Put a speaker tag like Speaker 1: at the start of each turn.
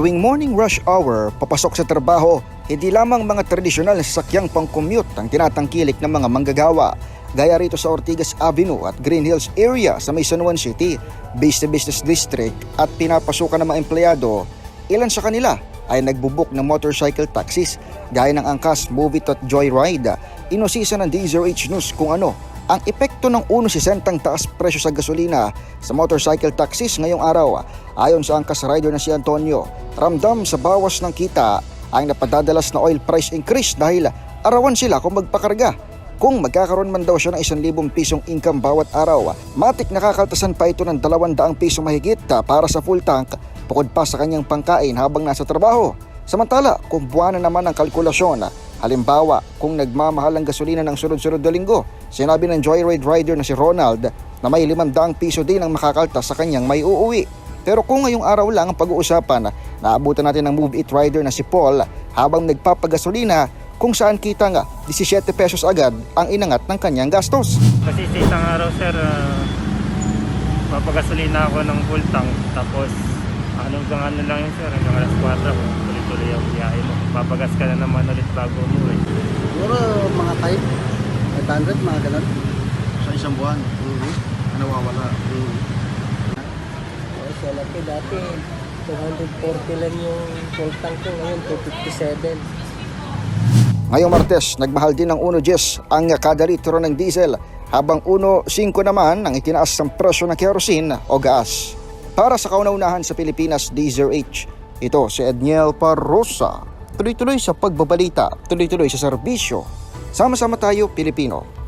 Speaker 1: Tuwing morning rush hour, papasok sa trabaho, hindi lamang mga tradisyonal na sasakyang pang-commute ang tinatangkilik ng mga manggagawa. Gaya rito sa Ortigas Avenue at Green Hills area sa may San Juan City, business district at pinapasukan ng mga empleyado, ilan sa kanila ay nagbubuk ng motorcycle taxis gaya ng angkas Move It at Joyride. Inusisa ng DZRH News kung ano ang epekto ng 1.60 taas presyo sa gasolina sa motorcycle taxis ngayong araw. Ayon sa angkas rider na si Antonio, ramdam sa bawas ng kita ang napadadalas na oil price increase dahil arawan sila kung magpakarga. Kung magkakaroon man daw siya ng 1,000 pisong income bawat araw, matik nakakaltasan pa ito ng 200 piso mahigit para sa full tank bukod pa sa kanyang pangkain habang nasa trabaho. Samantala, kung buwanan naman ang kalkulasyon, halimbawa kung nagmamahal ang gasolina ng sunod-sunod na linggo, sinabi ng Joyride rider na si Ronald na may 500 piso din ang makakaltas sa kanyang may uuwi. Pero kung ngayong araw lang ang pag-uusapan, naabutan natin ng Move It rider na si Paul habang nagpapagasolina kung saan kita nga 17 pesos agad ang inangat ng kanyang gastos.
Speaker 2: Kasi sa isang araw sir, papagasolina ako ng full tank, tapos hanggang lang yun sir, hanggang alas 4 tuloy-tuloy ang biyahe mo. Papagas ka na naman ulit bago umuwi.
Speaker 3: Siguro mga 500, mga ganun.
Speaker 4: Sa isang buwan, nawawala.
Speaker 5: So, laki dati, 240 lang yung full tank ko, ngayon 257.
Speaker 1: Ngayong Martes, nagmahal din ng 1.10 ang kada litro ng diesel habang 1.5 naman ang itinaas ng presyo ng kerosene o gas. Para sa kauna-unahan sa Pilipinas, DZRH, ito si Edniel Parrosa. Tuloy-tuloy sa pagbabalita, tuloy-tuloy sa serbisyo. Sama-sama tayo, Pilipino.